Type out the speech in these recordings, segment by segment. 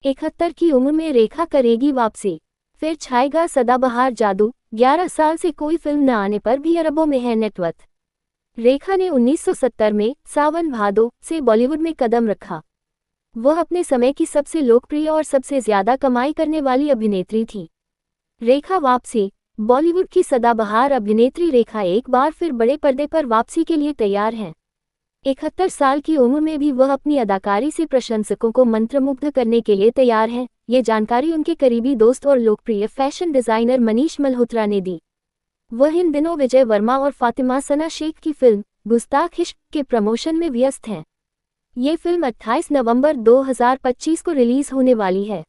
71 की उम्र में रेखा करेगी वापसी, फिर छाएगा सदाबहार जादू। 11 साल से कोई फिल्म न आने पर भी अरबों में है नेटवर्थ। रेखा ने 1970 में सावन भादो से बॉलीवुड में कदम रखा। वह अपने समय की सबसे लोकप्रिय और सबसे ज्यादा कमाई करने वाली अभिनेत्री थी। रेखा वापसी। बॉलीवुड की सदाबहार अभिनेत्री रेखा एक बार फिर बड़े पर्दे पर वापसी के लिए तैयार हैं। 71 साल की उम्र में भी वह अपनी अदाकारी से प्रशंसकों को मंत्रमुग्ध करने के लिए तैयार हैं। ये जानकारी उनके करीबी दोस्त और लोकप्रिय फैशन डिजाइनर मनीष मल्होत्रा ने दी। वह इन दिनों विजय वर्मा और फातिमा सना शेख की फिल्म गुस्ताख इश्क के प्रमोशन में व्यस्त हैं। ये फिल्म 28 नवंबर 2025 को रिलीज होने वाली है।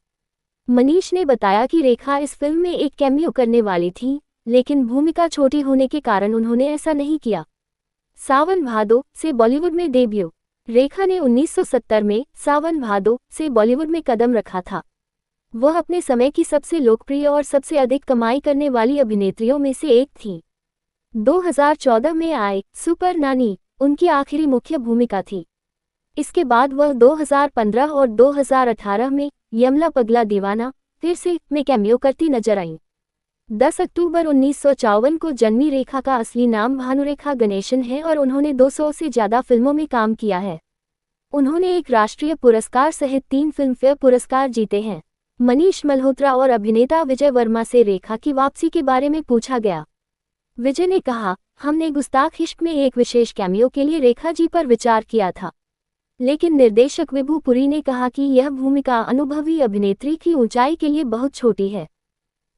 मनीष ने बताया कि रेखा इस फिल्म में एक कैमियो करने वाली थी, लेकिन भूमिका छोटी होने के कारण उन्होंने ऐसा नहीं किया। सावन भादो से बॉलीवुड में डेब्यू। रेखा ने 1970 में सावन भादो से बॉलीवुड में कदम रखा था। वह अपने समय की सबसे लोकप्रिय और सबसे अधिक कमाई करने वाली अभिनेत्रियों में से एक थी। 2014 में आए सुपर नानी उनकी आखिरी मुख्य भूमिका थी। इसके बाद वह 2015 और 2018 में यमला पगला दीवाना फिर से में कैमियो करती नजर आईं। 10 अक्टूबर 1954 को जन्मी रेखा का असली नाम भानुरेखा गणेशन है और उन्होंने 200 से ज्यादा फिल्मों में काम किया है। उन्होंने एक राष्ट्रीय पुरस्कार सहित 3 फिल्मफेयर पुरस्कार जीते हैं। मनीष मल्होत्रा और अभिनेता विजय वर्मा से रेखा की वापसी के बारे में पूछा गया। विजय ने कहा, हमने गुस्ताख इश्क में एक विशेष कैमियो के लिए रेखा जी पर विचार किया था, लेकिन निर्देशक विभू पुरी ने कहा कि यह भूमिका अनुभवी अभिनेत्री की ऊंचाई के लिए बहुत छोटी है।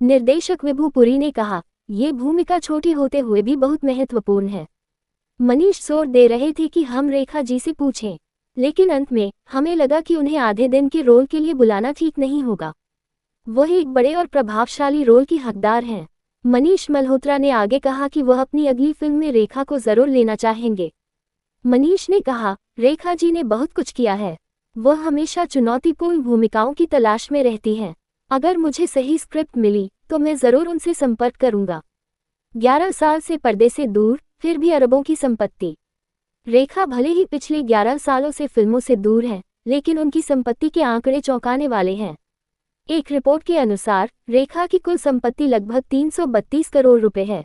निर्देशक विभू पुरी ने कहा, ये भूमिका छोटी होते हुए भी बहुत महत्वपूर्ण है। मनीष जोर दे रहे थे कि हम रेखा जी से पूछें, लेकिन अंत में हमें लगा कि उन्हें आधे दिन के रोल के लिए बुलाना ठीक नहीं होगा। वह एक बड़े और प्रभावशाली रोल की हकदार हैं। मनीष मल्होत्रा ने आगे कहा कि वह अपनी अगली फिल्म में रेखा को जरूर लेना चाहेंगे। मनीष ने कहा, रेखा जी ने बहुत कुछ किया है। वह हमेशा चुनौतीपूर्ण भूमिकाओं की तलाश में रहती हैं। अगर मुझे सही स्क्रिप्ट मिली तो मैं जरूर उनसे संपर्क करूंगा। 11 साल से पर्दे से दूर, फिर भी अरबों की संपत्ति। रेखा भले ही पिछले 11 सालों से फिल्मों से दूर हैं, लेकिन उनकी संपत्ति के आंकड़े चौंकाने वाले हैं। एक रिपोर्ट के अनुसार रेखा की कुल संपत्ति लगभग 332 करोड़ रुपए है।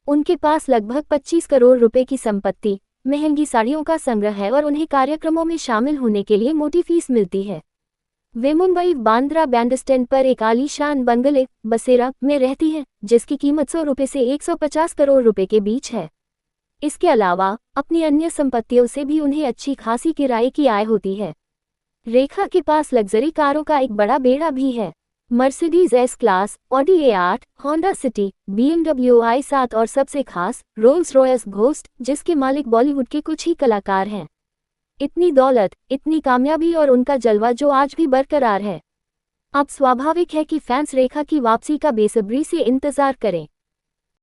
उनके पास लगभग 25 करोड़ रुपए की संपत्ति, महंगी साड़ियों का संग्रह है और उन्हें कार्यक्रमों में शामिल होने के लिए मोटी फीस मिलती है। वे मुंबई बांद्रा बैंडस्टैंड पर एक आलीशान बंगले बसेरा में रहती हैं, जिसकी कीमत 100 रुपए से 150 करोड़ रुपए के बीच है। इसके अलावा अपनी अन्य संपत्तियों से भी उन्हें अच्छी खासी किराए की आय होती है। रेखा के पास लग्जरी कारों का एक बड़ा बेड़ा भी है। Mercedes S class, Audi A8, Honda city, BMW i7 और सबसे खास रोल्स रॉयस घोस्ट, जिसके मालिक बॉलीवुड के कुछ ही कलाकार हैं। इतनी दौलत, इतनी कामयाबी और उनका जलवा जो आज भी बरकरार है। अब स्वाभाविक है कि फैंस रेखा की वापसी का बेसब्री से इंतजार करें।